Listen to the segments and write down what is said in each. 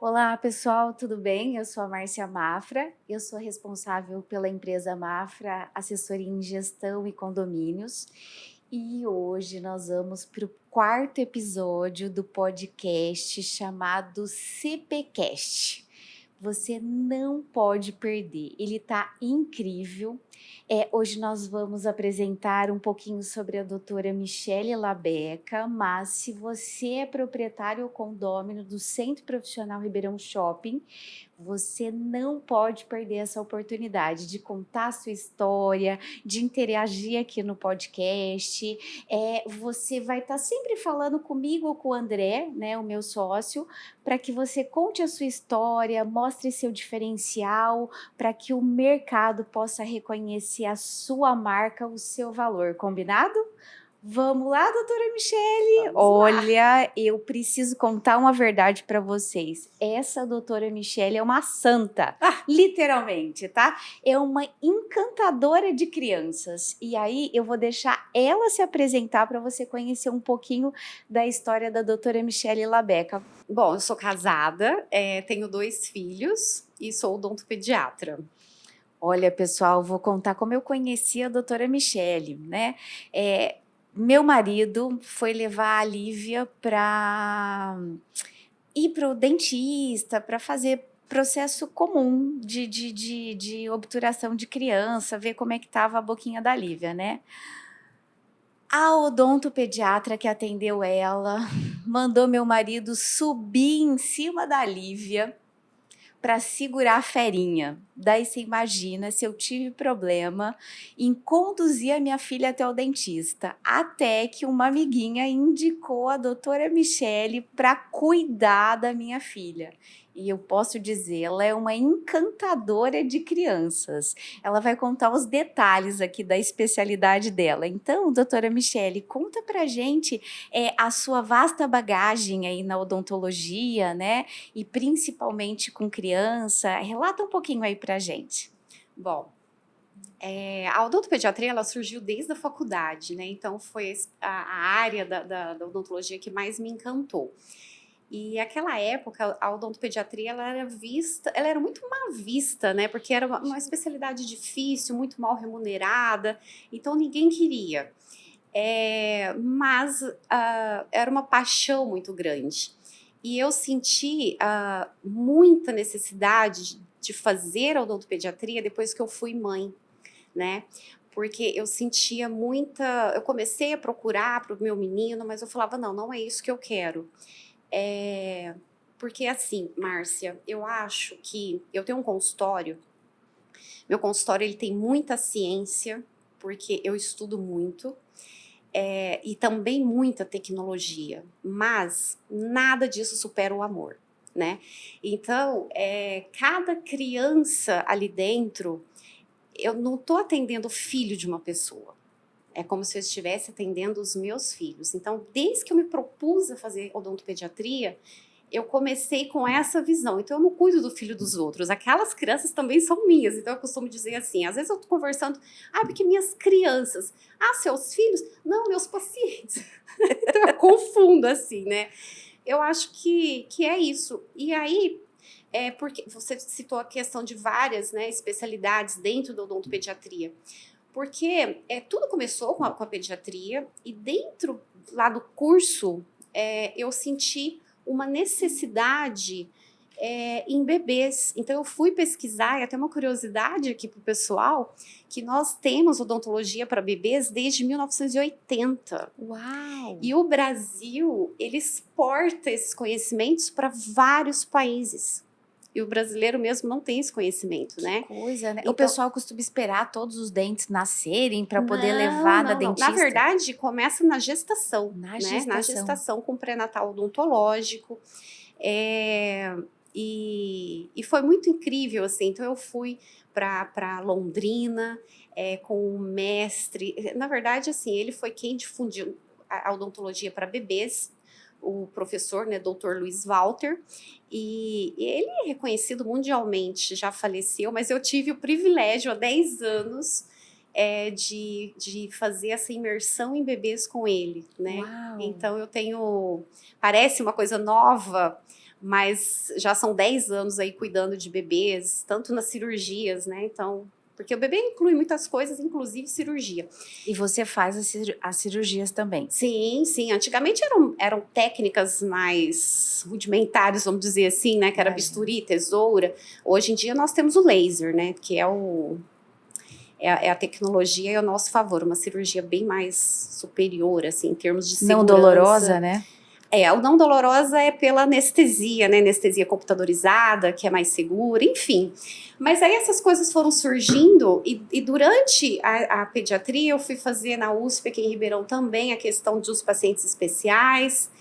Olá, pessoal, tudo bem? Eu sou a Márcia Mafra, eu sou responsável pela empresa Mafra, assessoria em gestão e condomínios. E hoje nós vamos para o quarto episódio do podcast chamado CPcast. Você não pode perder, ele tá incrível. Hoje nós vamos apresentar um pouquinho sobre a doutora Michele Labeca, mas se você é proprietário ou condômino do Centro Profissional Ribeirão Shopping, você não pode perder essa oportunidade de contar a sua história, de interagir aqui no podcast. Você vai estar sempre falando comigo ou com o André, né, o meu sócio, para que você conte a sua história, mostre seu diferencial, para que o mercado possa reconhecer a sua marca, o seu valor, combinado? Vamos lá, doutora Michele? Vamos lá. Olha, eu preciso contar uma verdade para vocês. Essa doutora Michele é uma santa, literalmente, tá? É uma encantadora de crianças. E aí eu vou deixar ela se apresentar para você conhecer um pouquinho da história da doutora Michele Labeca. Bom, eu sou casada, tenho 2 filhos e sou odontopediatra. Olha, pessoal, vou contar como eu conheci a doutora Michele, né? Meu marido foi levar a Lívia para ir para o dentista, para fazer processo comum de obturação de criança, ver como é que estava a boquinha da Lívia, né? A odontopediatra que atendeu ela mandou meu marido subir em cima da Lívia para segurar a ferinha. Daí você imagina se eu tive problema em conduzir a minha filha até o dentista, até que uma amiguinha indicou a doutora Michele para cuidar da minha filha. E eu posso dizer, ela é uma encantadora de crianças. Ela vai contar os detalhes aqui da especialidade dela. Então, doutora Michele, conta pra gente a sua vasta bagagem aí na odontologia, né? E principalmente com criança. Relata um pouquinho aí pra gente. Bom, a odontopediatria ela surgiu desde a faculdade, né? Então foi a área da odontologia que mais me encantou. E aquela época a odontopediatria ela era muito mal vista, né? Porque era uma especialidade difícil, muito mal remunerada, então ninguém queria. Mas era uma paixão muito grande. E eu senti muita necessidade de fazer a odontopediatria depois que eu fui mãe, né? Porque eu sentia muita. Eu comecei a procurar para o meu menino, mas eu falava: não, não é isso que eu quero. Porque assim, Márcia, eu acho que eu tenho um consultório. Meu consultório ele tem muita ciência, porque eu estudo muito. E também muita tecnologia, mas nada disso supera o amor, né? Então, cada criança ali dentro, eu não estou atendendo o filho de uma pessoa, é como se eu estivesse atendendo os meus filhos. Então, desde que eu me propus a fazer odontopediatria, eu comecei com essa visão. Então, eu não cuido do filho dos outros. Aquelas crianças também são minhas. Então, eu costumo dizer assim, às vezes eu tô conversando, porque minhas crianças. Seus filhos? Não, meus pacientes. Então, eu confundo assim, né? Eu acho que é isso. E aí, porque você citou a questão de várias, né, especialidades dentro da odontopediatria. Porque tudo começou com a pediatria e dentro lá do curso eu senti uma necessidade em bebês. Então eu fui pesquisar, e até uma curiosidade aqui para o pessoal, que nós temos odontologia para bebês desde 1980. Uau! E o Brasil, ele exporta esses conhecimentos para vários países. E o brasileiro mesmo não tem esse conhecimento, né? Coisa, né? Então, O pessoal costuma esperar todos os dentes nascerem para poder não, levar na não, não. Na dentista. verdade, começa na gestação, Na né? Na gestação. gestação com pré-natal odontológico. E foi muito incrível, assim. Então, eu fui para Londrina com um mestre. Na verdade, assim, ele foi quem difundiu a odontologia para bebês, o professor, né, Dr. Luiz Walter, e ele é reconhecido mundialmente, já faleceu, mas eu tive o privilégio há 10 anos de fazer essa imersão em bebês com ele, né? Uau! Então eu tenho, parece uma coisa nova, mas já são 10 anos aí cuidando de bebês, tanto nas cirurgias, né? Então, porque o bebê inclui muitas coisas, inclusive cirurgia. E você faz as cirurgias também? Sim, sim. Antigamente eram técnicas mais rudimentares, vamos dizer assim, né? Que era bisturi, tesoura. Hoje em dia nós temos o laser, né? Que é a tecnologia e o nosso favor. Uma cirurgia bem mais superior, assim, em termos de segurança. Não dolorosa, né? O não dolorosa é pela anestesia, né? Anestesia computadorizada, que é mais segura, enfim. Mas aí essas coisas foram surgindo e durante a pediatria eu fui fazer na USP aqui em Ribeirão também a questão dos pacientes especiais.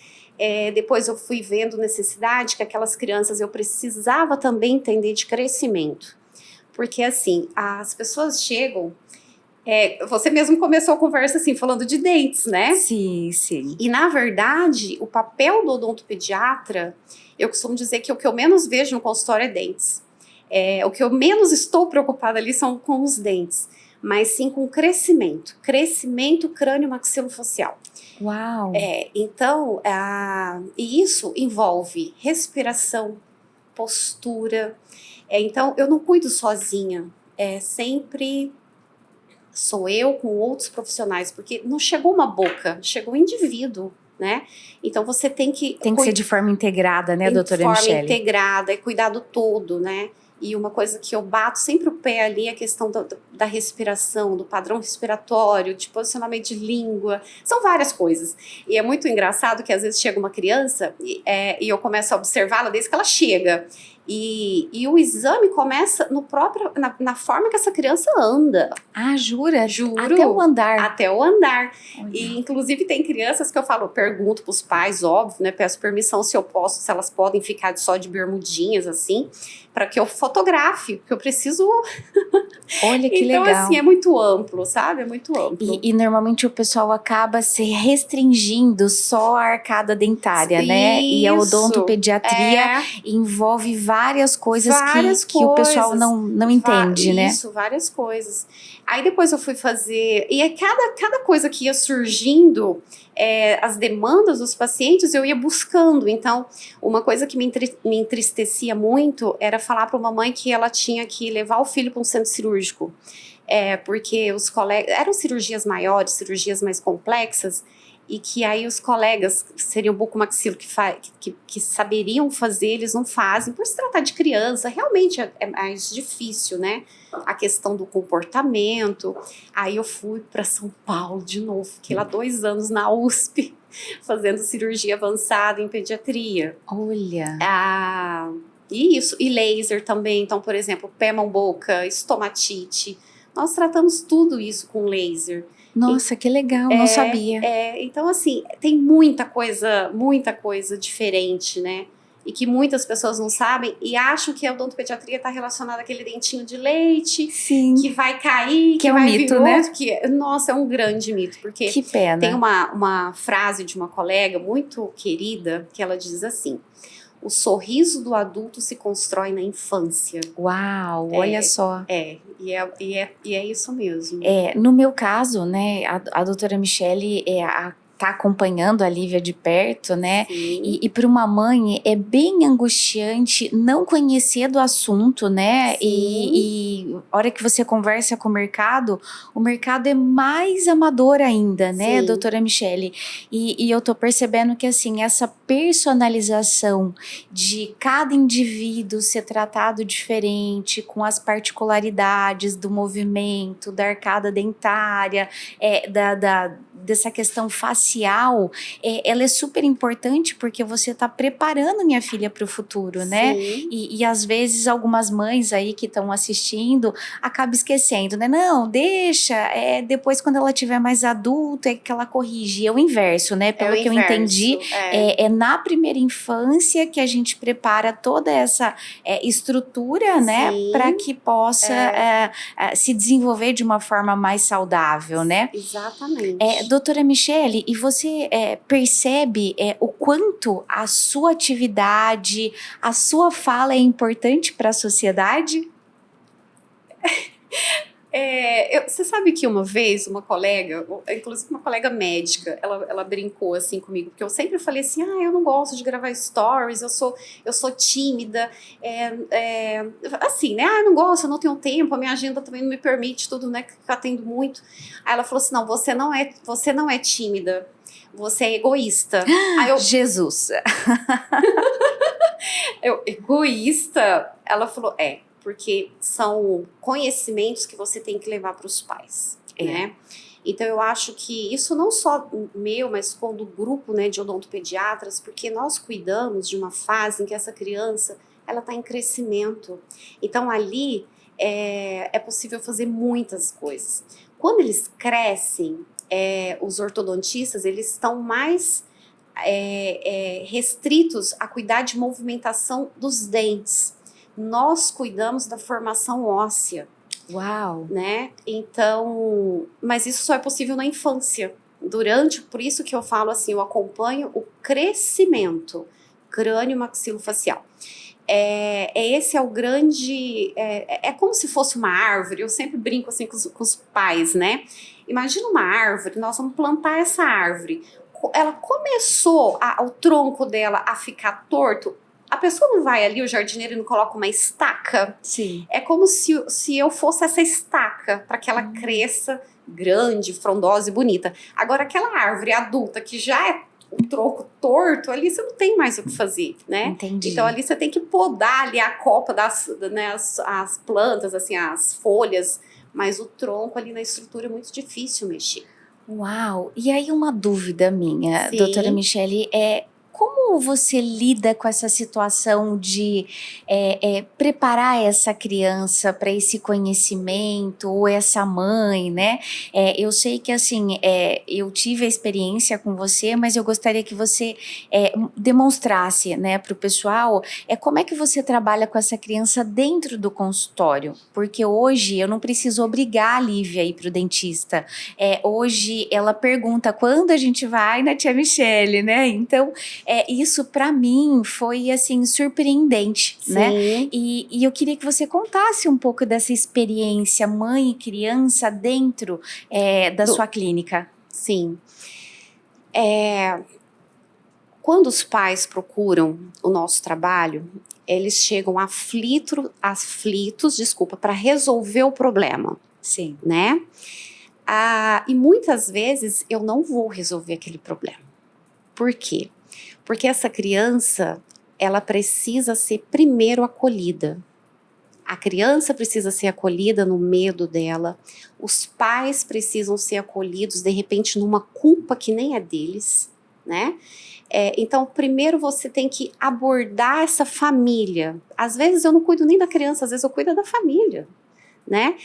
Depois eu fui vendo necessidade que aquelas crianças eu precisava também entender de crescimento. Porque assim, as pessoas chegam... você mesmo começou a conversa assim, falando de dentes, né? Sim, sim. E, na verdade, o papel do odontopediatra, eu costumo dizer que o que eu menos vejo no consultório é dentes. O que eu menos estou preocupada ali são com os dentes, mas sim com o crescimento. Crescimento crânio-maxilofacial. Uau! Então, e isso envolve respiração, postura. Então, eu não cuido sozinha. Sempre... sou eu com outros profissionais, porque não chegou uma boca, chegou um indivíduo, né? Então você tem que... Tem que ser de forma integrada, né, doutora Michele? De forma integrada, é cuidado todo, né? E uma coisa que eu bato sempre o pé ali é a questão da respiração, do padrão respiratório, de posicionamento de língua, são várias coisas. E é muito engraçado que às vezes chega uma criança e eu começo a observá-la desde que ela chega. E o exame começa na forma que essa criança anda. Ah, jura? Juro. Até o andar. Até o andar. Olha. E, inclusive, tem crianças que eu pergunto pros pais, óbvio, né? Peço permissão se elas podem ficar só de bermudinhas, assim, para que eu fotografe, porque eu preciso... Olha que então, legal. Então, assim, é muito amplo, sabe? É muito amplo. E normalmente o pessoal acaba se restringindo só a arcada dentária, né? E a odontopediatria envolve várias coisas que o pessoal não entende, né? Isso, várias coisas. Aí depois eu fui fazer... E cada coisa que ia surgindo... as demandas dos pacientes eu ia buscando. Então, uma coisa que me entristecia muito era falar para uma mãe que ela tinha que levar o filho para um centro cirúrgico. Porque os colegas... Eram cirurgias maiores, cirurgias mais complexas, e que aí os colegas seriam bucomaxilo que saberiam fazer, eles não fazem, por se tratar de criança, realmente é mais difícil, né? A questão do comportamento. Aí eu fui para São Paulo de novo, fiquei lá 2 anos na USP, fazendo cirurgia avançada em pediatria. Olha! E laser também, então, por exemplo, pé, mão, boca, estomatite, nós tratamos tudo isso com laser. Nossa, que legal, não sabia. Então, assim, tem muita coisa diferente, né? E que muitas pessoas não sabem e acham que a odontopediatria está relacionada àquele dentinho de leite. Sim. Que vai cair, que é um mito, né? Nossa, é um grande mito, porque que pena. Tem uma frase de uma colega muito querida que ela diz assim: o sorriso do adulto se constrói na infância. Uau, olha só. E é isso mesmo. No meu caso, né, a doutora Michele tá acompanhando a Lívia de perto, né? E para uma mãe é bem angustiante não conhecer do assunto, né? E a hora que você conversa com o mercado é mais amador ainda, né, doutora Michele? E eu tô percebendo que, assim, essa personalização de cada indivíduo ser tratado diferente, com as particularidades do movimento, da arcada dentária, dessa questão facial, ela é super importante porque você está preparando minha filha para o futuro, né? E às vezes algumas mães aí que estão assistindo acabam esquecendo, né? Não, deixa, depois quando ela tiver mais adulta é que ela corrige. É o inverso, né? Pelo que eu entendi, é na primeira infância que a gente prepara toda essa estrutura, né? Para que possa se desenvolver de uma forma mais saudável, né? Exatamente. Doutora Michele, e você percebe o quanto a sua atividade, a sua fala é importante para a sociedade? Você sabe que uma vez uma colega, inclusive uma colega médica, ela brincou assim comigo, porque eu sempre falei assim, eu não gosto de gravar stories, eu sou tímida, assim, né, eu não gosto, eu não tenho tempo, a minha agenda também não me permite tudo, né, que eu atendo muito. Aí ela falou assim, não, você não é tímida, você é egoísta. Aí Jesus! Egoísta? Ela falou, porque são conhecimentos que você tem que levar para os pais, né? Então eu acho que isso não só meu, mas com do grupo, né, de odontopediatras, porque nós cuidamos de uma fase em que essa criança, ela está em crescimento. Então ali é possível fazer muitas coisas. Quando eles crescem, os ortodontistas, eles estão mais restritos a cuidar de movimentação dos dentes. Nós cuidamos da formação óssea. Uau! Né? Então, mas isso só é possível na infância. Por isso que eu falo assim, eu acompanho o crescimento crânio-maxilofacial. Esse é o grande... É como se fosse uma árvore, eu sempre brinco assim com os pais, né? Imagina uma árvore, nós vamos plantar essa árvore. Ela começou, o tronco dela a ficar torto, a pessoa não vai ali, o jardineiro, e não coloca uma estaca? Sim. É como se eu fosse essa estaca para que ela cresça grande, frondosa e bonita. Agora, aquela árvore adulta que já é o tronco torto, ali você não tem mais o que fazer, né? Entendi. Então, ali você tem que podar ali a copa né, as plantas, assim, as folhas, mas o tronco ali na estrutura é muito difícil mexer. Uau! E aí uma dúvida minha, Sim. doutora Michele, como você lida com essa situação de preparar essa criança para esse conhecimento, ou essa mãe, né? Eu sei que, assim, eu tive a experiência com você, mas eu gostaria que você demonstrasse, né, para o pessoal, como é que você trabalha com essa criança dentro do consultório? Porque hoje eu não preciso obrigar a Lívia a ir para o dentista. Hoje ela pergunta quando a gente vai na tia Michele, né? Então, isso para mim foi assim surpreendente, Sim. né? E eu queria que você contasse um pouco dessa experiência mãe e criança dentro da sua clínica. Sim. Quando os pais procuram o nosso trabalho, eles chegam aflitos, para resolver o problema. Sim. Né? E muitas vezes eu não vou resolver aquele problema. Por quê? Porque essa criança, ela precisa ser primeiro acolhida. A criança precisa ser acolhida no medo dela. Os pais precisam ser acolhidos, de repente, numa culpa que nem é deles, né? Então, primeiro você tem que abordar essa família. Às vezes eu não cuido nem da criança, às vezes eu cuido da família. Né?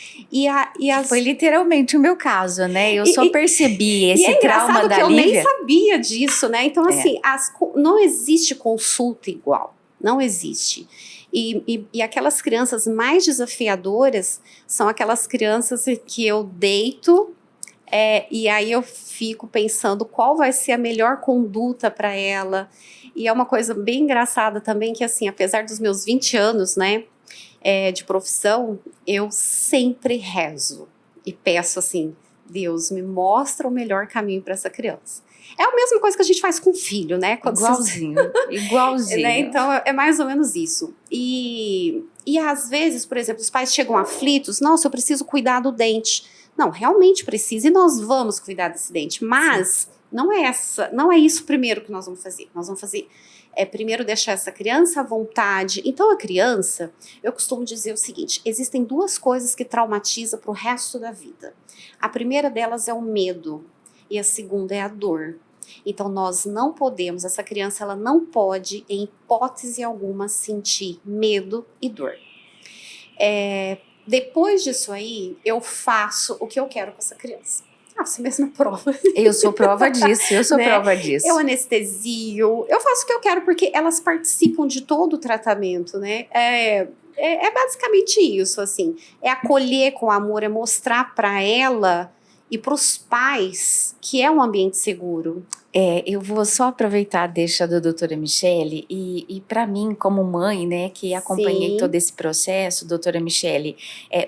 Foi literalmente o meu caso, né? Eu só percebi esse trauma da Lívia. Eu nem sabia disso, né? Então, assim, não existe consulta igual. Não existe. E aquelas crianças mais desafiadoras são aquelas crianças que eu deito e aí eu fico pensando qual vai ser a melhor conduta para ela. E é uma coisa bem engraçada também que, assim, apesar dos meus 20 anos, né? De profissão, eu sempre rezo e peço assim, Deus, me mostra o melhor caminho para essa criança. É a mesma coisa que a gente faz com o filho, né? Igualzinho, igualzinho. Né? Então, é mais ou menos isso. E às vezes, por exemplo, os pais chegam aflitos, nossa, eu preciso cuidar do dente. Não, realmente precisa e nós vamos cuidar desse dente, mas não é isso primeiro que nós vamos fazer. Nós vamos fazer primeiro deixar essa criança à vontade. Então, a criança, eu costumo dizer o seguinte, existem duas coisas que traumatizam para o resto da vida. A primeira delas é o medo e a segunda é a dor. Então, nós não podemos, essa criança, ela não pode, em hipótese alguma, sentir medo e dor. Depois disso aí, eu faço o que eu quero com essa criança. Você mesma prova. Eu sou prova disso, prova disso. Eu anestesio, eu faço o que eu quero porque elas participam de todo o tratamento, né? É basicamente isso, assim. É acolher com amor, é mostrar para ela e para os pais que é um ambiente seguro. Eu vou só aproveitar a deixa da doutora Michele e para mim, como mãe, né, que acompanhei todo Sim, esse processo, doutora Michele,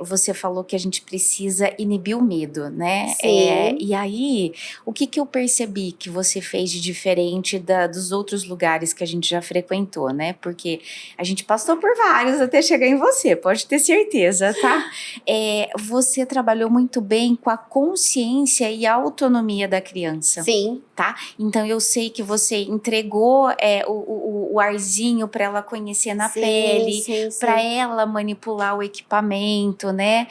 você falou que a gente precisa inibir o medo, né? sim, E aí, o que eu percebi que você fez de diferente dos outros lugares que a gente já frequentou, né? Porque a gente passou por vários até chegar em você, pode ter certeza, tá? Você trabalhou muito bem com a consciência e a autonomia da criança. sim, Tá? Então eu sei que você entregou o arzinho para ela conhecer na sim, pele, sim, para sim, ela manipular o equipamento, né?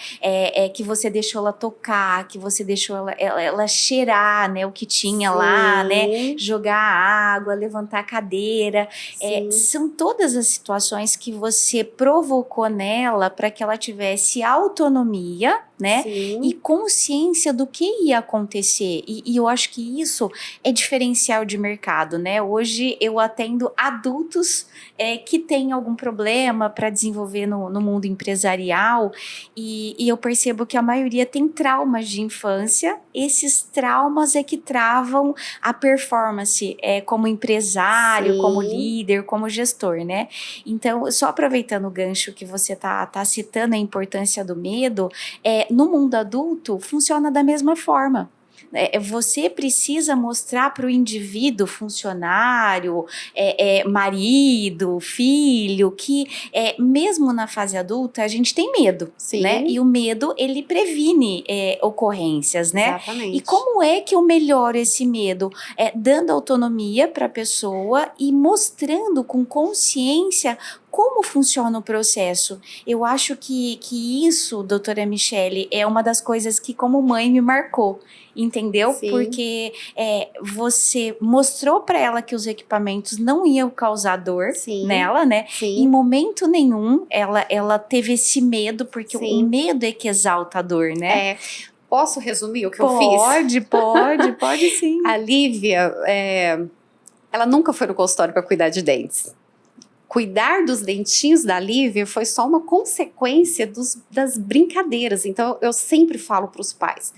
Que você deixou ela tocar, que você deixou ela cheirar, né? O que tinha lá, né? sim, Jogar água, levantar a cadeira. sim, São todas as situações que você provocou nela para que ela tivesse autonomia, né? E sim, consciência do que ia acontecer. E eu acho que isso é diferencial de mercado, né? Hoje eu atendo adultos que têm algum problema para desenvolver no mundo empresarial e eu percebo que a maioria tem traumas de infância. Esses traumas é que travam a performance como empresário, como sim. líder, como gestor, né? Então, só aproveitando o gancho que você tá citando a importância do medo, no mundo adulto funciona da mesma forma. Você precisa mostrar para o indivíduo, funcionário, marido, filho, que mesmo na fase adulta a gente tem medo, né? Sim, E o medo ele previne ocorrências, né? E exatamente. como é que eu melhoro esse medo? Dando autonomia para a pessoa e mostrando com consciência como funciona o processo. Eu acho que isso, doutora Michele, é uma das coisas que como mãe me marcou. Entendeu? Sim, Porque você mostrou para ela que os equipamentos não iam causar dor sim, nela, né? Em sim, momento nenhum ela teve esse medo, porque o sim. medo é que exalta a dor, né? É, posso resumir o que eu fiz? Pode sim. A Lívia, ela nunca foi no consultório para cuidar de dentes. Cuidar dos dentinhos da Lívia foi só uma consequência das brincadeiras. Então, eu sempre falo para os pais: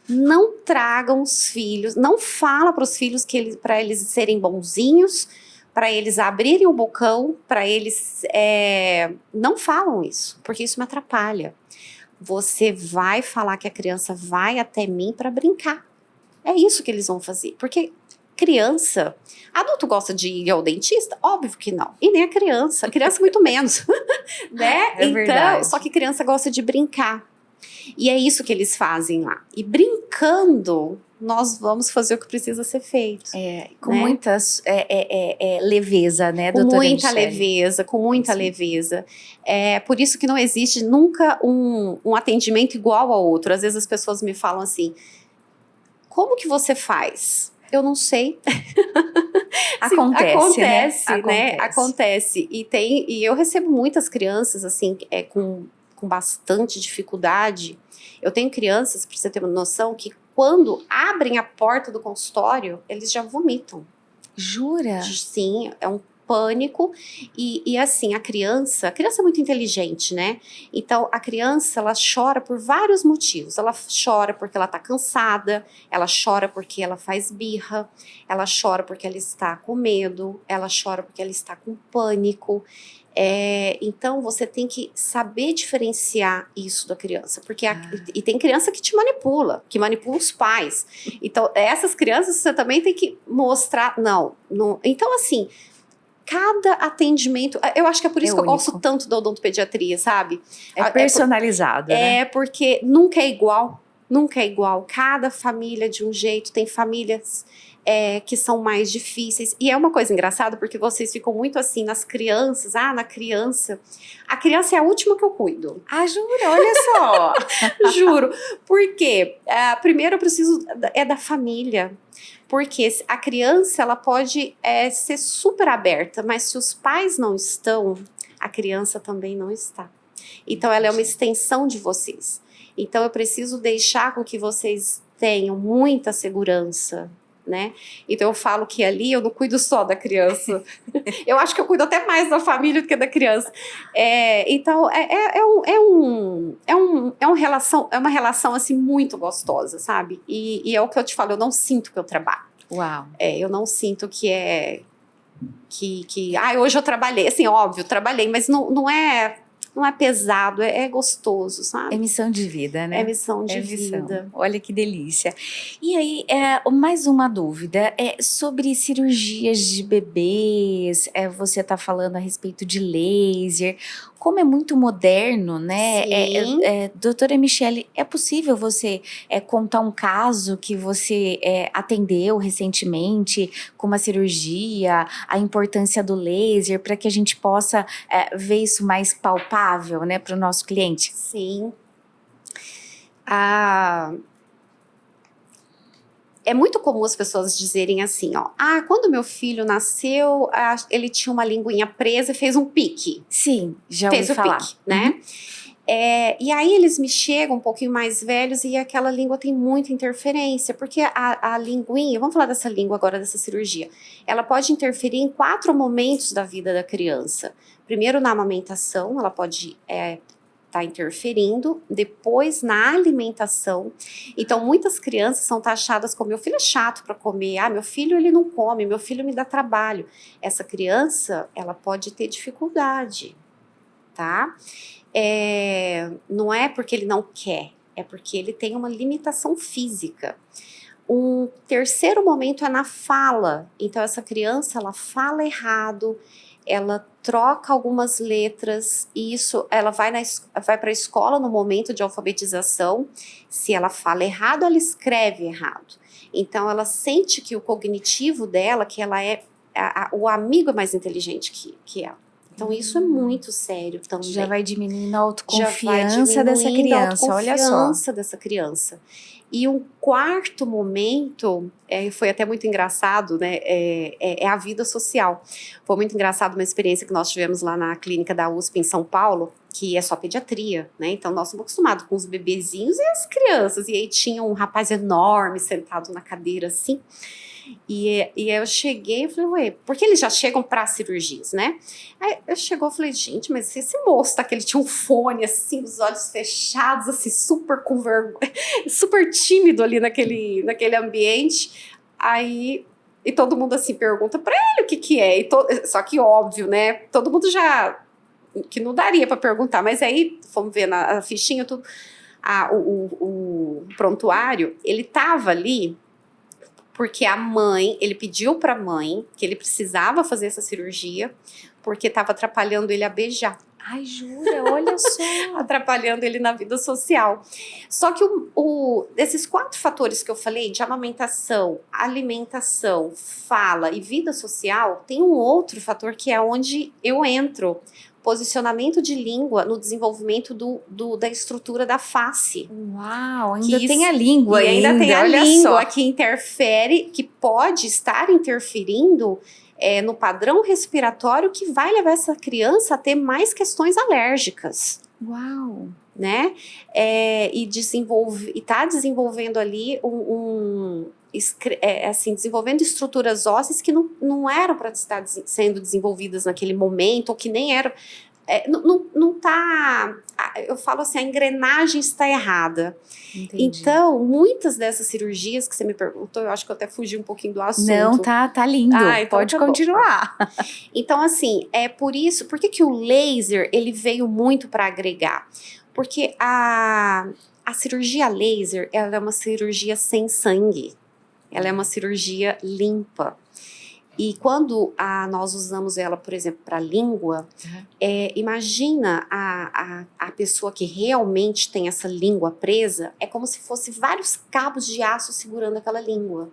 não tragam os filhos, não fala para os filhos que para eles serem bonzinhos, para eles abrirem o bocão, para eles não falam isso, porque isso me atrapalha. Você vai falar que a criança vai até mim para brincar. É isso que eles vão fazer. Porque criança, adulto gosta de ir ao dentista? Óbvio que não. E nem a criança muito menos, né? É Então, só verdade. que criança gosta de brincar. E é isso que eles fazem lá. E brincando, nós vamos fazer o que precisa ser feito, Com né? muita leveza, né, Com doutora muita Michele? leveza, com É muita isso aí. leveza. É por isso que não existe nunca um atendimento igual ao outro. Às vezes as pessoas me falam assim: como que você faz? Eu não sei. Sim, Acontece, né? acontece, né? Acontece. Acontece. E eu recebo muitas crianças, assim, com bastante dificuldade. Eu tenho crianças, para você ter uma noção, que quando abrem a porta do consultório, eles já vomitam. Jura? Sim, é um pânico. E assim, a criança é muito inteligente, né? Então, a criança, ela chora por vários motivos. Ela chora porque ela tá cansada, ela chora porque ela faz birra, ela chora porque ela está com medo, ela chora porque ela está com pânico. Então, você tem que saber diferenciar isso da criança, porque Ah, e tem criança que manipula os pais. Então, essas crianças você também tem que mostrar. Não, não. Então, assim, cada atendimento. Eu acho que é por é isso que eu gosto único. tanto da odontopediatria, sabe? É personalizado, né? É porque nunca é igual. Nunca é igual. Cada família de um jeito. Tem famílias que são mais difíceis. E é uma coisa engraçada porque vocês ficam muito assim nas crianças. Ah, na criança. A criança é a última que eu cuido. Ah, jura? Olha só. Juro. Por quê? Primeiro eu preciso da família. Porque a criança ela pode ser super aberta, mas se os pais não estão, a criança também não está. Então ela é uma Entendi. extensão de vocês. Então eu preciso deixar com que vocês tenham muita segurança, né? Então eu falo que ali eu não cuido só da criança. Eu acho que eu cuido até mais da família do que da criança. Então é uma relação assim muito gostosa, sabe? E é o que eu te falo, eu não sinto que eu trabalho. Uau. Eu não sinto que hoje eu trabalhei, assim, óbvio, trabalhei, mas não é pesado, é gostoso, sabe? É missão de vida, né? É missão de missão. vida. Olha que delícia. E aí, mais uma dúvida, sobre cirurgias de bebês, você está falando a respeito de laser, como é muito moderno, né? Sim. Doutora Michele, é possível você contar um caso que você atendeu recentemente com uma cirurgia, a importância do laser, para que a gente possa ver isso mais palpável, né, para o nosso cliente? Sim. É muito comum as pessoas dizerem assim, ó, quando meu filho nasceu, ele tinha uma linguinha presa e fez um pique. Sim, já ouvi falar. Pique, né? E aí eles me chegam um pouquinho mais velhos e aquela língua tem muita interferência, porque a linguinha, vamos falar dessa língua agora, dessa cirurgia, ela pode interferir em 4 momentos da vida da criança. Primeiro na amamentação, ela pode tá interferindo, depois na alimentação. Então muitas crianças são taxadas como: meu filho é chato para comer, meu filho ele não come, meu filho me dá trabalho. Essa criança, ela pode ter dificuldade, tá? Não é porque ele não quer, é porque ele tem uma limitação física. Um terceiro momento é na fala. Então essa criança, ela fala errado, ela troca algumas letras, e isso, ela vai para a escola no momento de alfabetização. Se ela fala errado, ela escreve errado. Então ela sente que o cognitivo dela, que ela o amigo é mais inteligente que ela. Então isso é muito sério também. Já vai diminuindo a autoconfiança dessa criança, olha só. Autoconfiança dessa criança. E um quarto momento, foi até muito engraçado, né? É a vida social. Foi muito engraçado uma experiência que nós tivemos lá na clínica da USP em São Paulo, que é só pediatria, né? Então nós somos acostumados com os bebezinhos e as crianças. E aí tinha um rapaz enorme sentado na cadeira assim. E eu cheguei e falei, ué, porque eles já chegam para cirurgias, né? Aí eu chegou e falei, gente, mas esse moço tá, que ele tinha um fone assim, os olhos fechados, assim, super com vergonha, super tímido ali naquele ambiente. Aí, e todo mundo assim pergunta para ele o que é, só que óbvio, né? Todo mundo já, que não daria para perguntar, mas aí fomos ver na fichinha tudo, o prontuário, ele tava ali porque ele pediu para a mãe que ele precisava fazer essa cirurgia porque estava atrapalhando ele a beijar. Ai, jura? Olha só. Atrapalhando ele na vida social. Só que esses 4 fatores que eu falei, de amamentação, alimentação, fala e vida social, tem um outro fator que é onde eu entro. Posicionamento de língua no desenvolvimento da estrutura da face. Uau, ainda tem a língua ainda tem a olha língua só. que interfere, que pode estar interferindo no padrão respiratório, que vai levar essa criança a ter mais questões alérgicas. Uau! Né? E tá desenvolvendo ali desenvolvendo estruturas ósseas que não eram para estar sendo desenvolvidas naquele momento, ou que nem eram. Não tá. Eu falo assim, a engrenagem está errada. Entendi. Então, muitas dessas cirurgias que você me perguntou, eu acho que eu até fugi um pouquinho do assunto. Não, tá lindo. Então pode continuar. Então, assim, por isso, por que o laser ele veio muito para agregar? Porque a cirurgia laser, ela é uma cirurgia sem sangue. Ela é uma cirurgia limpa. E quando nós usamos ela, por exemplo, para a língua, imagina a pessoa que realmente tem essa língua presa, é como se fosse vários cabos de aço segurando aquela língua.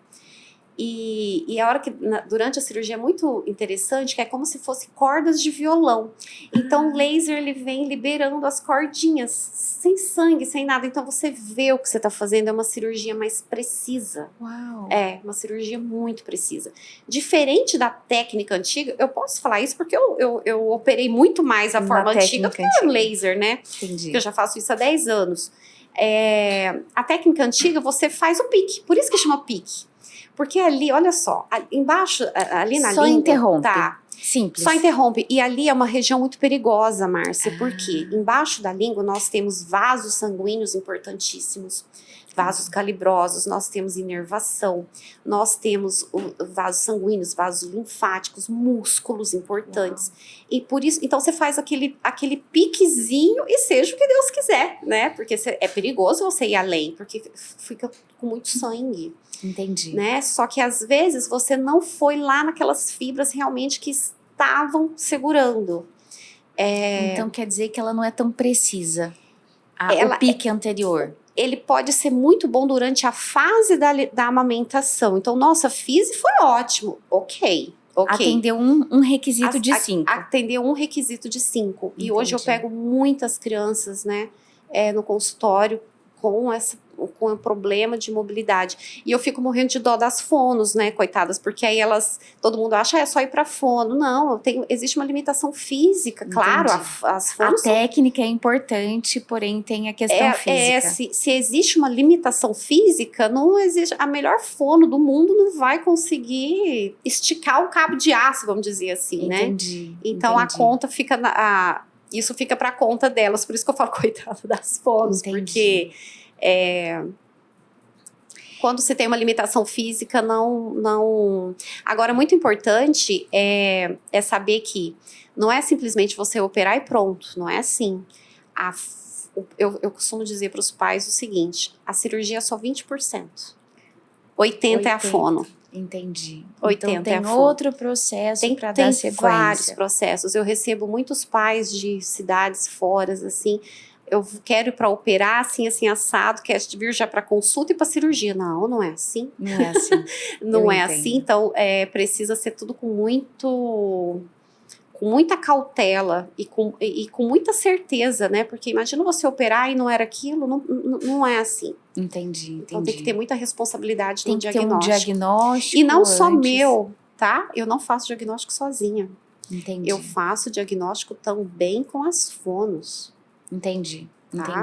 E a hora que, durante a cirurgia, é muito interessante, que é como se fosse cordas de violão. Então o laser, ele vem liberando as cordinhas, sem sangue, sem nada. Então você vê o que você está fazendo, é uma cirurgia mais precisa. Uau! É, uma cirurgia muito precisa. Diferente da técnica antiga, eu posso falar isso porque eu operei muito mais a forma antiga do que o laser, né? Entendi. Porque eu já faço isso há 10 anos. A técnica antiga, você faz o pique, por isso que chama pique. Porque ali, olha só, embaixo, ali na língua... Só interrompe. Tá. Simples. Só interrompe. E ali é uma região muito perigosa, Márcia. Por quê? Embaixo da língua nós temos vasos sanguíneos importantíssimos. vasos calibrosos, nós temos inervação, nós temos vasos sanguíneos, vasos linfáticos, músculos importantes. Uau. E por isso, então você faz aquele piquezinho e seja o que Deus quiser, né? Porque é perigoso você ir além, porque fica com muito sangue. Entendi. Né? Só que às vezes você não foi lá naquelas fibras realmente que estavam segurando. Então quer dizer que ela não é tão precisa, o pique anterior. Ele pode ser muito bom durante a fase da amamentação. Então, nossa, fiz e foi ótimo. Ok. Atendeu um requisito de 5. Atendeu um requisito de 5. Entendi. E hoje eu pego muitas crianças, né, no consultório com o problema de mobilidade. E eu fico morrendo de dó das fonos, né, coitadas, porque aí todo mundo acha, é só ir pra fono. Não, existe uma limitação física, entendi. Claro, as fonos... A técnica é importante, porém tem a questão física. Se existe uma limitação física, não existe... A melhor fono do mundo não vai conseguir esticar o cabo de aço, vamos dizer assim, entendi, né? Então, a conta fica... Isso fica pra conta delas, por isso que eu falo, coitada das fonos, entendi. Porque... quando você tem uma limitação física, não... Agora, muito importante é saber que não é simplesmente você operar e pronto, não é assim. Eu costumo dizer para os pais o seguinte, a cirurgia é só 20%. 80% é a fono. Entendi. 80 então tem é a fono. Outro processo para dar sequência. Tem vários processos. Eu recebo muitos pais de cidades fora, assim... Eu quero ir para operar, assim, assado, quero vir já para consulta e para cirurgia. Não é assim. Não é assim. Não é assim, então precisa ser tudo com muita cautela e com muita certeza, né? Porque imagina você operar e não era aquilo, não é assim. Entendi. Então tem que ter muita responsabilidade no diagnóstico. Tem que ter um diagnóstico e não antes. só meu, tá? Eu não faço diagnóstico sozinha. Entendi. Eu faço diagnóstico também com as fonos. Entendi. Tá?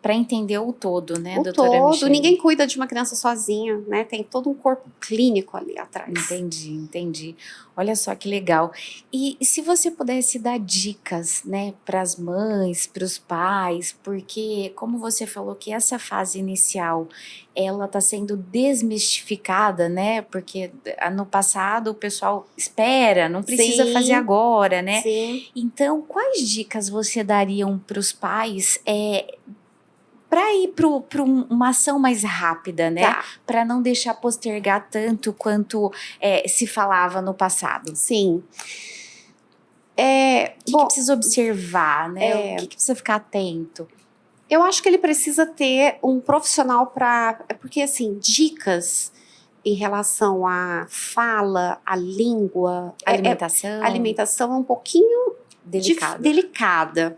Para entender o todo, né, doutora Michele? Ninguém cuida de uma criança sozinha, né? Tem todo um corpo clínico ali atrás. Entendi. Olha só que legal. E se você pudesse dar dicas, né, para as mães, para os pais, porque como você falou que essa fase inicial, ela está sendo desmistificada, né? Porque no passado o pessoal espera, não precisa fazer agora, né? Sim. Então, quais dicas você dariam para os pais para ir para uma ação mais rápida, né? Tá. Para não deixar postergar tanto quanto se falava no passado. Sim. O que precisa observar, né? O que precisa ficar atento? Eu acho que ele precisa ter um profissional porque, assim, dicas em relação à fala, à língua... Alimentação é um pouquinho... Delicada.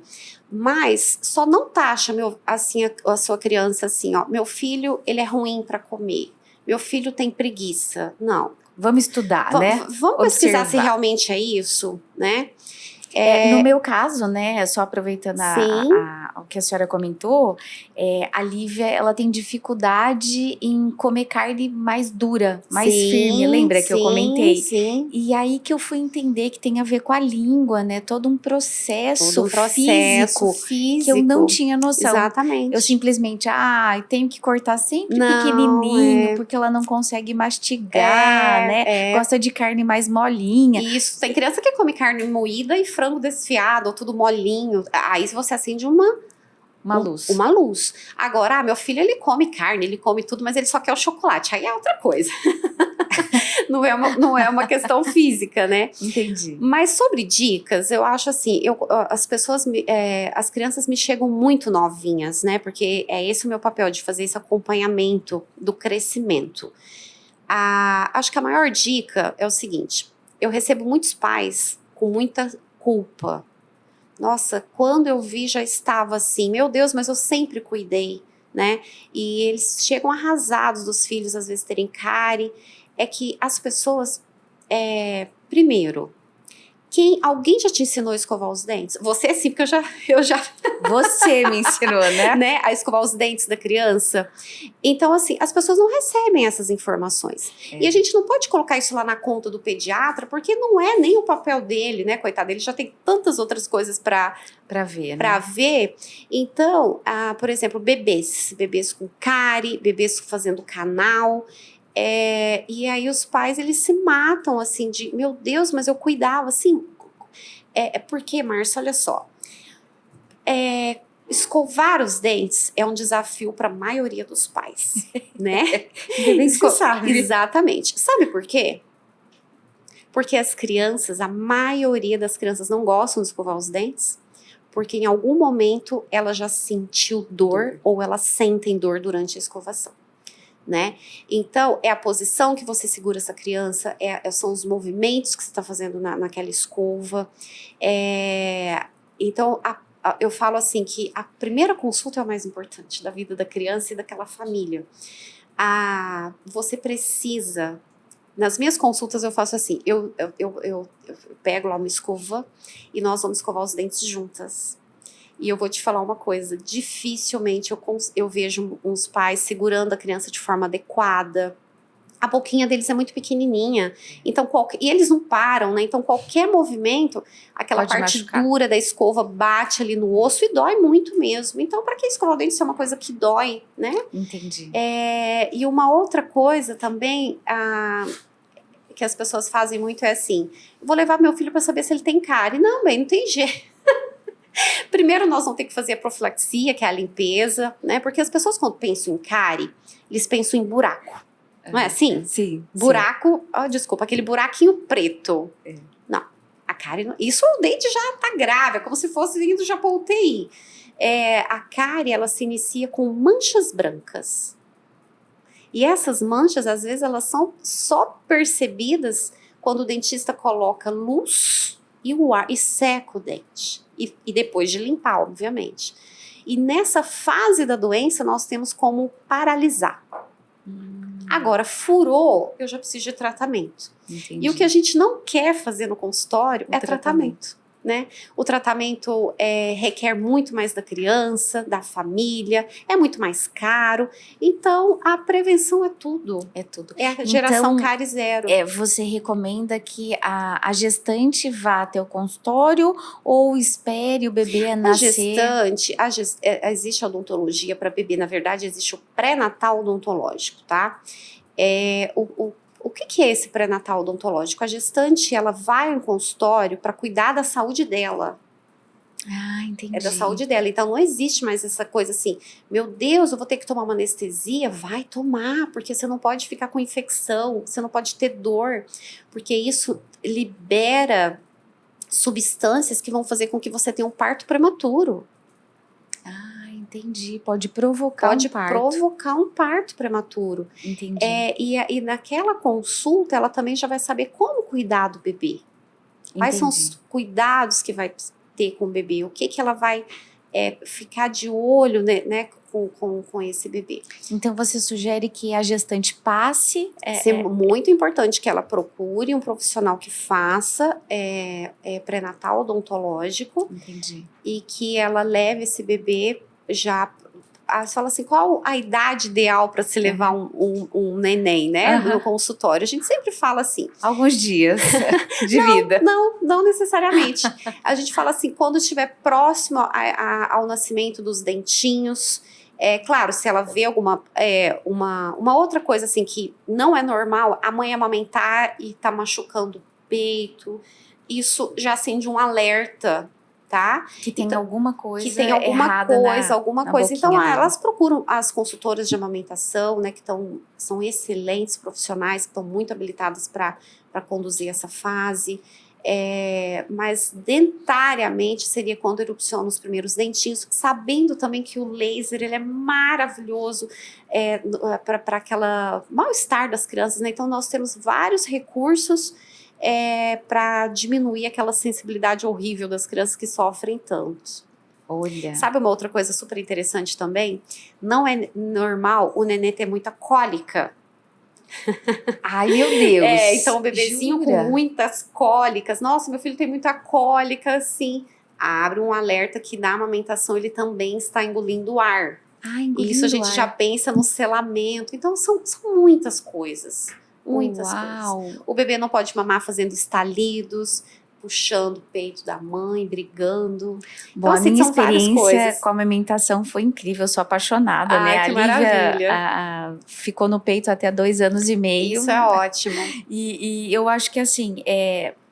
Mas só não taxa a sua criança assim, ó. Meu filho, ele é ruim para comer. Meu filho tem preguiça. Não. Vamos estudar, né? Vamos pesquisar se realmente é isso, né? No meu caso, né, só aproveitando o que a senhora comentou, a Lívia, ela tem dificuldade em comer carne mais dura, mais firme, lembra que eu comentei? Sim. E aí que eu fui entender que tem a ver com a língua, né, todo um processo físico que eu não tinha noção. Exatamente. Eu simplesmente, tenho que cortar sempre pequenininho, porque ela não consegue mastigar, né, gosta de carne mais molinha. Isso, tem criança que come carne moída e frango desfiado, ou tudo molinho. Aí você acende uma luz. Agora, meu filho, ele come carne, ele come tudo, mas ele só quer o chocolate. Aí é outra coisa. não é uma questão física, né? Entendi. Mas sobre dicas, eu acho assim, as crianças me chegam muito novinhas, né? Porque é esse o meu papel, de fazer esse acompanhamento do crescimento. Acho que a maior dica é o seguinte, eu recebo muitos pais com muita culpa. Nossa, quando eu vi já estava assim, meu Deus, mas eu sempre cuidei, né? E eles chegam arrasados dos filhos às vezes terem cárie. É que as pessoas, primeiro, Alguém já te ensinou a escovar os dentes? Você sim, porque eu já Você me ensinou, né? né, a escovar os dentes da criança. Então, assim, as pessoas não recebem essas informações. E a gente não pode colocar isso lá na conta do pediatra, porque não é nem o papel dele, né, coitado, ele já tem tantas outras coisas para ver, para né? ver. Então, por exemplo, bebês com cárie, bebês fazendo canal. E aí os pais, eles se matam, assim, de, meu Deus, mas eu cuidava, assim. Porque, Márcia, olha só. Escovar os dentes é um desafio para a maioria dos pais, né? Bem se sabe. Exatamente. Sabe por quê? Porque a maioria das crianças não gostam de escovar os dentes, porque em algum momento ela já sentiu dor ou elas sentem dor durante a escovação, né? Então, é a posição que você segura essa criança, são os movimentos que você está fazendo naquela escova. Então, eu falo assim que a primeira consulta é o mais importante da vida da criança e daquela família. Você precisa... Nas minhas consultas eu faço assim, eu pego lá uma escova e nós vamos escovar os dentes juntas. E eu vou te falar uma coisa, dificilmente eu vejo uns pais segurando a criança de forma adequada. A boquinha deles é muito pequenininha, então e eles não param, né? Então qualquer movimento, aquela Pode parte machucar. dura da escova bate ali no osso e dói muito mesmo. Então para que escovar o dente se é uma coisa que dói, né? Entendi. E uma outra coisa também, que as pessoas fazem muito é assim, eu vou levar meu filho para saber se ele tem cárie. Não, bem, não tem jeito. Primeiro nós vamos ter que fazer a profilaxia, que é a limpeza, né? Porque as pessoas quando pensam em cárie, eles pensam em buraco. Não é assim? Sim. Buraco, desculpa, aquele buraquinho preto. É. Não, a cárie, isso o dente já tá grave, é como se fosse indo já pra UTI. A cárie, ela se inicia com manchas brancas. E essas manchas, às vezes, elas são só percebidas quando o dentista coloca luz e o ar e seca o dente. E depois de limpar, obviamente. E nessa fase da doença, nós temos como paralisar. Agora, furou, eu já preciso de tratamento. Entendi. E o que a gente não quer fazer no consultório é tratamento. Né? O tratamento requer muito mais da criança, da família, é muito mais caro. Então, a prevenção é tudo. É tudo. É a geração Então, cárie zero. Você recomenda que a gestante vá até o consultório ou espere o bebê nascer? Existe a odontologia para bebê. Na verdade, existe o pré-natal odontológico, tá? O que é esse pré-natal odontológico? A gestante, ela vai ao consultório para cuidar da saúde dela. Entendi. É da saúde dela. Então, não existe mais essa coisa assim, meu Deus, eu vou ter que tomar uma anestesia? Vai tomar, porque você não pode ficar com infecção, você não pode ter dor, porque isso libera substâncias que vão fazer com que você tenha um parto prematuro. Entendi. Pode provocar Pode um parto. provocar um parto prematuro. Entendi. E naquela consulta, ela também já vai saber como cuidar do bebê. Quais são os cuidados que vai ter com o bebê? O que ela vai ficar de olho, né, com esse bebê. Então, você sugere que a gestante passe... É muito importante que ela procure um profissional que faça pré-natal odontológico. Entendi. E que ela leve esse bebê já... Você fala assim, qual a idade ideal para se levar um neném, né, no consultório? A gente sempre fala assim. Alguns dias de vida. Não necessariamente. A gente fala assim, quando estiver próximo ao nascimento dos dentinhos. Claro, se ela vê uma outra coisa assim que não é normal, a mãe amamentar e tá machucando o peito, isso já acende um alerta, tá? Que tem alguma coisa alguma coisa. Então, elas procuram as consultoras de amamentação, né, que são excelentes profissionais, que estão muito habilitadas para conduzir essa fase. Mas dentariamente seria quando erupcionam os primeiros dentinhos, sabendo também que o laser ele é maravilhoso para aquela mal-estar das crianças, né? Então nós temos vários recursos para diminuir aquela sensibilidade horrível das crianças que sofrem tanto. Olha. Sabe uma outra coisa super interessante também? Não é normal o nenê ter muita cólica. Ai, meu Deus. Então o bebezinho Jura? com muitas cólicas. Nossa, meu filho tem muita cólica, assim. Abre um alerta que na amamentação ele também está engolindo ar. Ah, E isso a gente já pensa no selamento. Então são muitas coisas. Muitas coisas. O bebê não pode mamar fazendo estalidos, puxando o peito da mãe, brigando. Bom, então, assim, a minha são várias experiência coisas. com a amamentação foi incrível, eu sou apaixonada, né? Que A Lívia maravilha. Ficou no peito até 2 anos e meio. Isso é ótimo. E eu acho que assim,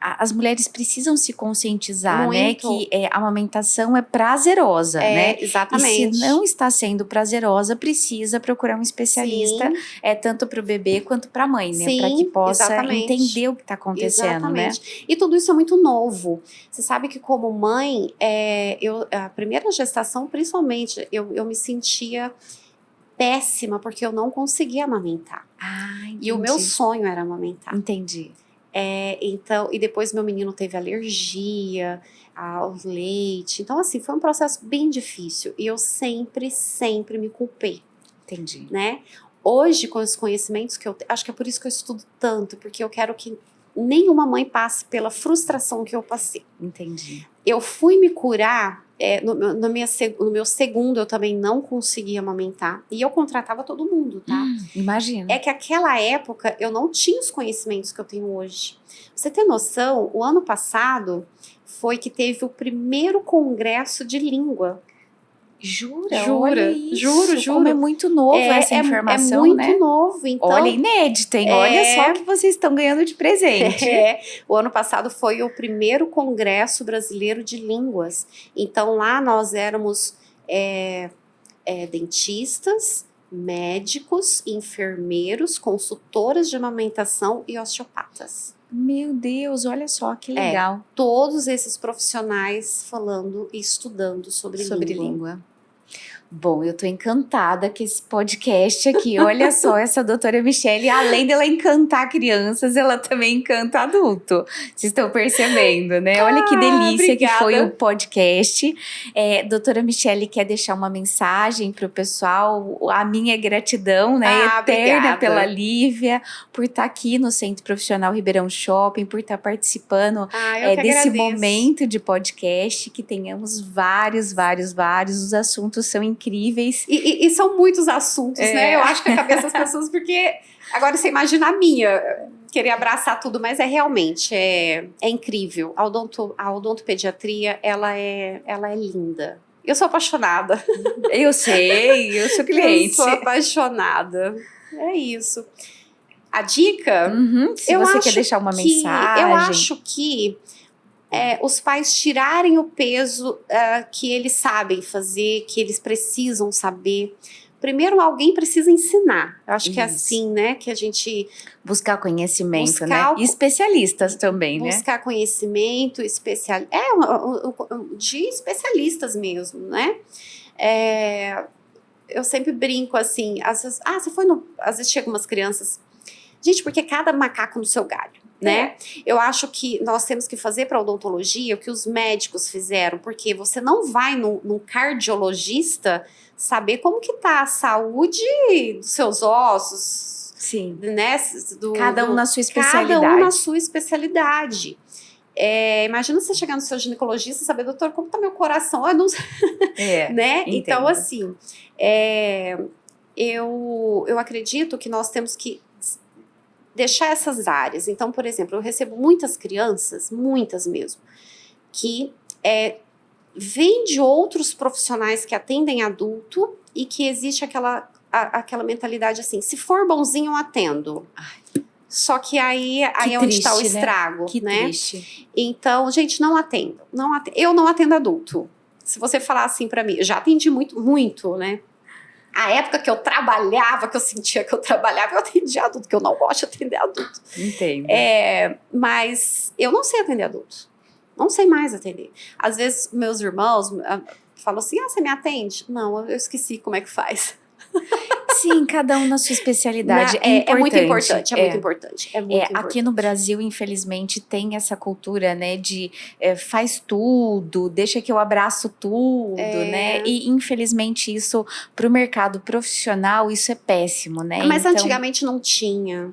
as mulheres precisam se conscientizar, Muito. né? Que a amamentação é prazerosa, né? Exatamente. E se não está sendo prazerosa, precisa procurar um especialista, tanto para o bebê quanto para a mãe, né? Para que possa entender o que está acontecendo, né? E tudo isso é muito novo. Você sabe que como mãe, a primeira gestação, principalmente, eu me sentia péssima, porque eu não conseguia amamentar. E o meu sonho era amamentar. Entendi. Então, e depois meu menino teve alergia ao leite. Então, assim, foi um processo bem difícil. E eu sempre me culpei. Entendi. Né? Hoje, com os conhecimentos que eu tenho, acho que é por isso que eu estudo tanto, porque eu quero que nenhuma mãe passe pela frustração que eu passei. Entendi. Eu fui me curar, no meu segundo eu também não conseguia amamentar, e eu contratava todo mundo, tá? Imagina. É que aquela época eu não tinha os conhecimentos que eu tenho hoje. Você tem noção, o ano passado foi que teve o primeiro congresso de língua. Jura? Juro. Como é muito novo essa informação, né? É né? muito novo, então... Olha, inédito, hein? Olha só o que vocês estão ganhando de presente. O ano passado foi o primeiro Congresso Brasileiro de Línguas. Então, lá nós éramos dentistas, médicos, enfermeiros, consultoras de amamentação e osteopatas. Meu Deus, olha só que legal. Todos esses profissionais falando e estudando sobre língua. Bom, eu tô encantada com esse podcast aqui. Olha só, essa doutora Michele, além dela encantar crianças, ela também encanta adulto. Vocês estão percebendo, né? Olha que delícia que foi o podcast. Doutora Michele quer deixar uma mensagem pro pessoal. A minha gratidão, né? Eterna obrigada. pela Lívia, por estar aqui no Centro Profissional Ribeirão Shopping, por estar participando desse momento de podcast, que tenhamos vários. Os assuntos são incríveis. E são muitos assuntos, né? Eu acho que a cabeça das pessoas, porque agora você imagina a minha, querer abraçar tudo, mas realmente incrível. A odontopediatria, ela é linda. Eu sou apaixonada. Eu sei, eu sou cliente. Eu sou apaixonada. É isso. A dica? Se você quer deixar uma mensagem. Eu acho que os pais tirarem o peso que eles sabem fazer, que eles precisam saber. Primeiro, alguém precisa ensinar. Eu acho que é assim, né? Que a gente... Buscar conhecimento, né? E especialistas também, né? Buscar conhecimento, de especialistas mesmo, né? Eu sempre brinco assim, às vezes, às vezes chegam umas crianças... Gente, porque cada macaco no seu galho, né? Eu acho que nós temos que fazer para a odontologia o que os médicos fizeram, porque você não vai num cardiologista saber como que tá a saúde dos seus ossos. Sim. Né? Cada um na sua especialidade. Cada um na sua especialidade. Imagina você chegar no seu ginecologista e saber, doutor, como tá meu coração? Eu não sei. Né? Entendo. Então, assim, eu acredito que nós temos que deixar essas áreas. Então, por exemplo, eu recebo muitas crianças, muitas mesmo, que vêm de outros profissionais que atendem adulto e que existe aquela mentalidade assim, se for bonzinho eu atendo. Só que aí é onde está o estrago, Que né? triste. Então, gente, não atendo. Eu não atendo adulto. Se você falar assim pra mim, eu já atendi muito, né? A época que eu trabalhava, que eu sentia que eu trabalhava, eu atendia adulto, que eu não gosto de atender adulto. Entendo. Mas eu não sei atender adulto. Não sei mais atender. Às vezes, meus irmãos falam assim, você me atende? Não, eu esqueci como é que faz. Sim, cada um na sua especialidade. É muito importante, é muito importante. É muito importante. Aqui no Brasil, infelizmente, tem essa cultura, né, de faz tudo, deixa que eu abraço tudo, né? E infelizmente isso, para o mercado profissional, isso é péssimo, né? Mas então, antigamente não tinha,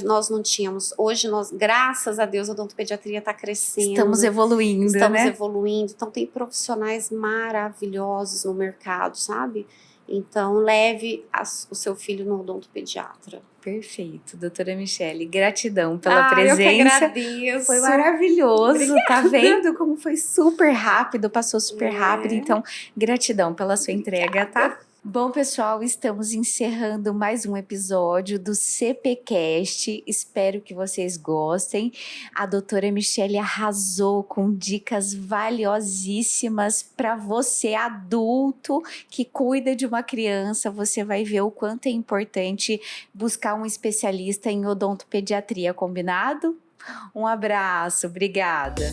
nós não tínhamos. Hoje, graças a Deus, a odontopediatria está crescendo. Estamos evoluindo, Estamos evoluindo. Então, tem profissionais maravilhosos no mercado, sabe? Então, leve o seu filho no odontopediatra. Perfeito, doutora Michele. Gratidão pela presença. Eu que agradeço. Foi maravilhoso. Tá vendo como foi super rápido, passou super rápido. Então, gratidão pela sua entrega, tá? Bom, pessoal, estamos encerrando mais um episódio do CPcast. Espero que vocês gostem. A doutora Michele arrasou com dicas valiosíssimas para você, adulto, que cuida de uma criança. Você vai ver o quanto é importante buscar um especialista em odontopediatria, combinado? Um abraço, obrigada.